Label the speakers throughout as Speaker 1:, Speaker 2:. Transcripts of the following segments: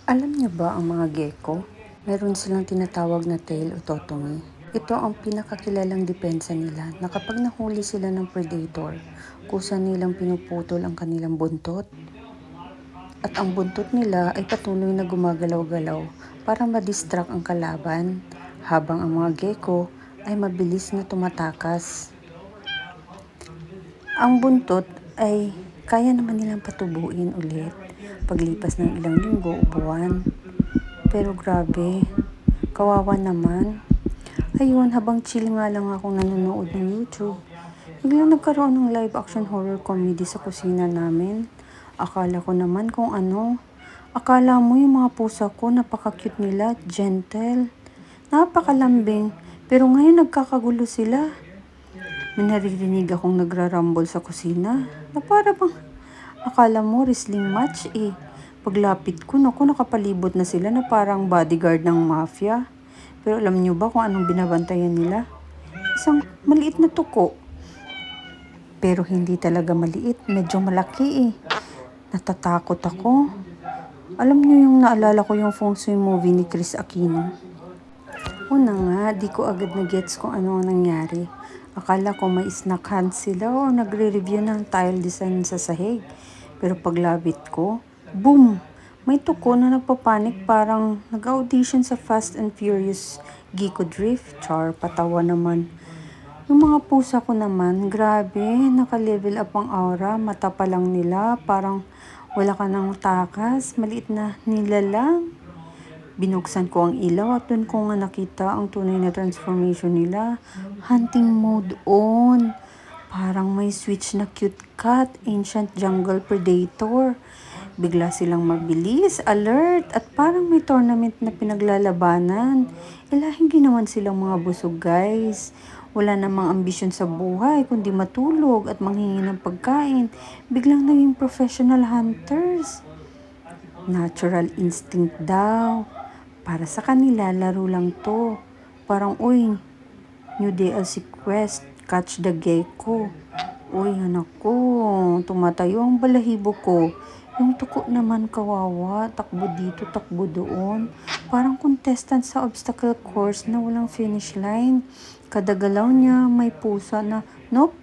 Speaker 1: Alam niyo ba ang mga gecko? Meron silang tinatawag na tail ototomy. Ito ang pinakakilalang depensa nila na kapag nahuli sila ng predator, kusa nilang pinuputol ang kanilang buntot. At ang buntot nila ay patuloy na gumagalaw-galaw para ma-distract ang kalaban, habang ang mga gecko ay mabilis na tumatakas. Ang buntot ay kaya naman nilang patubuin ulit paglipas ng ilang linggo o buwan. Pero grabe, kawawa naman. Ayun, habang chill nga lang akong nanonood ng YouTube, biglang nagkaroon ng live action horror comedy sa kusina namin. Akala ko naman kung ano. Akala mo yung mga pusa ko, napaka-cute nila, gentle, napakalambing. Pero ngayon nagkakagulo sila. May naririnig akong nagrarumble sa kusina na para bang akala mo wrestling match eh. Paglapit ko, naku, nakapalibot na sila na parang bodyguard ng mafia. Pero alam niyo ba kung anong binabantayan nila? Isang maliit na tuko. Pero hindi talaga maliit, medyo malaki eh. Natatakot ako. Alam niyo yung naalala ko yung Feng Shui movie ni Chris Aquino. Una nga, di ko agad na-gets kung ano ang nangyari. Akala ko may snack hunt sila o nagre-review ng tile design sa sahig. Pero paglabit ko, boom! May tuko na nagpapanik, parang nag-audition sa Fast and Furious Geeko Drift. Char, patawa naman. Yung mga pusa ko naman, grabe, naka-level up ang aura, mata pa lang nila, parang wala ka nang takas, maliit na nila lang. Binuksan ko ang ilaw at doon ko nga nakita ang tunay na transformation nila. Hunting mode on. Parang may switch na cute cat, ancient jungle predator. Bigla silang mabilis, alert, at parang may tournament na pinaglalabanan. Hindi naman silang mga busog, guys. Wala namang ambisyon sa buhay, kundi matulog at manghingi ng pagkain. Biglang naging professional hunters. Natural instinct daw. Para sa kanila, laro lang to. Parang, uy, new DLC quest, catch the gecko. Uy, anak ko, tumatayo ang balahibo ko. Yung tuko naman kawawa, takbo dito, takbo doon. Parang contestant sa obstacle course na walang finish line. Kada galaw niya, may pusa na, nope,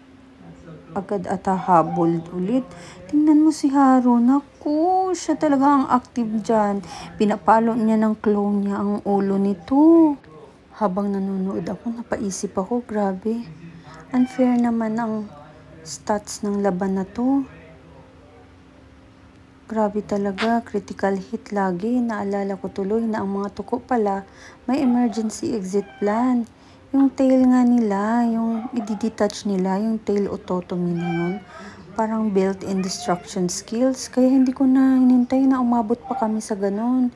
Speaker 1: agad atahabol ulit. Tingnan mo si Haru, naku, siya talaga ang active dyan. Pinapalo niya ng claw niya ang ulo nito. Habang nanonood ako, napaisip ako, grabe. Unfair naman ang stats ng laban na to. Grabe talaga, critical hit lagi. Naalala ko tuloy na ang mga tuko pala, may emergency exit plan. Yung tail nga nila, yung i-detach nila, yung tail ototomy na yun, parang built-in destruction skills. Kaya hindi ko na hinintay na umabot pa kami sa ganun.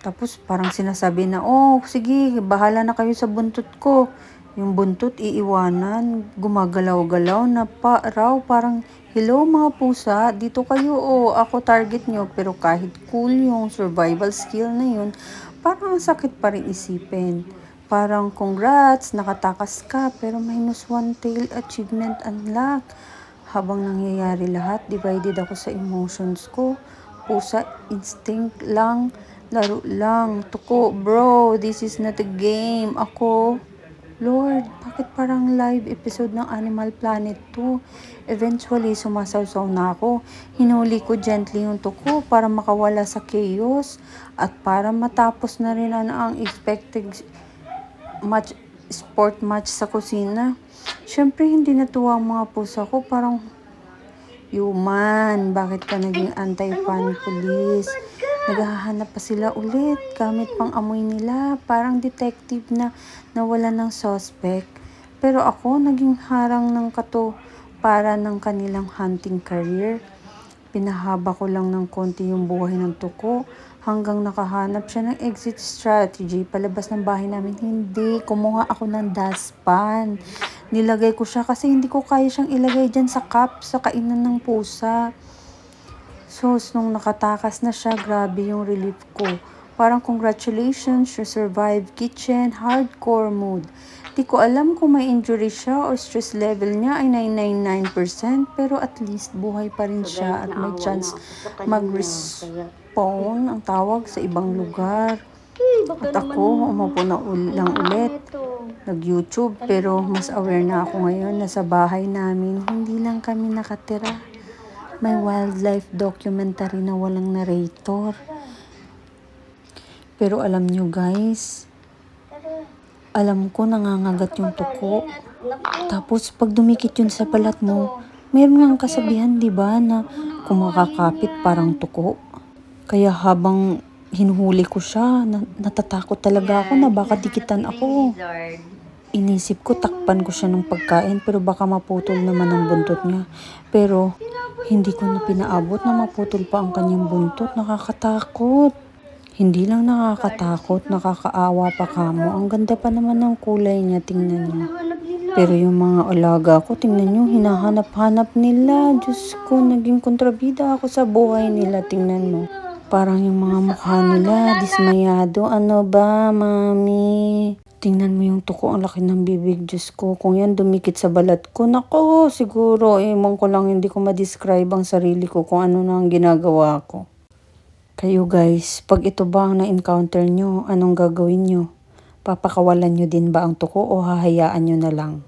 Speaker 1: Tapos parang sinasabi na, oh, sige, bahala na kayo sa buntot ko. Yung buntot iiwanan, gumagalaw-galaw na pa raw, parang, hello mga pusa, dito kayo, oh, ako target nyo. Pero kahit cool yung survival skill na yun, parang sakit pa rin isipin. Parang congrats, nakatakas ka, pero minus 1 tail achievement unlock. Habang nangyayari lahat, divided ako sa emotions ko. Pusa, instinct lang, laro lang. Tuko, bro, this is not a game. Ako, Lord, bakit parang live episode ng Animal Planet 2? Eventually, sumasawsaw na ako. Hinuli ko gently yung tuko para makawala sa chaos at para matapos na rin ang expected sport match sa kusina. Siyempre, hindi natuwa ang mga pusa ko. Parang, human, bakit ka naging anti-fan police? Naghahanap pa sila ulit, gamit pang amoy nila. Parang detective na nawala ng suspect. Pero ako, naging harang ng para ng kanilang hunting career. Pinahaba ko lang ng konti yung buhay ng tuko hanggang nakahanap siya ng exit strategy palabas ng bahay namin. Hindi, kumuha ako ng dustpan. Nilagay ko siya kasi hindi ko kaya siyang ilagay dyan sa cup sa kainan ng pusa. So, nung nakatakas na siya, grabe yung relief ko. Parang congratulations, you survived kitchen hardcore mode. Di ko alam kung may injury siya or stress level niya ay 999%, pero at least buhay pa rin siya at may chance mag-respawn ang tawag sa ibang lugar. At ako, umupo na lang ulit, nag-YouTube, pero mas aware na ako ngayon na sa bahay namin, hindi lang kami nakatira. May wildlife documentary na walang narrator. Pero alam nyo guys, alam ko nangangagat yung tuko. Tapos pag dumikit yun sa balat mo, meron nga kasabihan, di ba, na kung makakapit parang tuko. Kaya habang hinuhuli ko siya, natatakot talaga ako na baka dikitan ako. Inisip ko takpan ko siya ng pagkain pero baka maputol naman ang buntot niya. Pero hindi ko na pinaabot na maputol pa ang kanyang buntot. Nakakatakot. Hindi lang nakakatakot, nakakaawa pa kamo. Ang ganda pa naman ng kulay niya, tingnan niyo. Pero yung mga alaga ko, tingnan niyo, hinahanap-hanap nila. Diyos ko, naging kontrabida ako sa buhay nila, tingnan mo. Parang yung mga mukha nila, dismayado. Ano ba, mami? Tingnan mo yung tuko, ang laki ng bibig, Diyos ko. Kung yan dumikit sa balat ko, nako, siguro, ewan ko lang, hindi ko ma-describe ang sarili ko kung ano na ang ginagawa ko. Kayo guys, pag ito ba ang na-encounter nyo, anong gagawin nyo? Papakawalan nyo din ba ang tuko o hahayaan nyo na lang?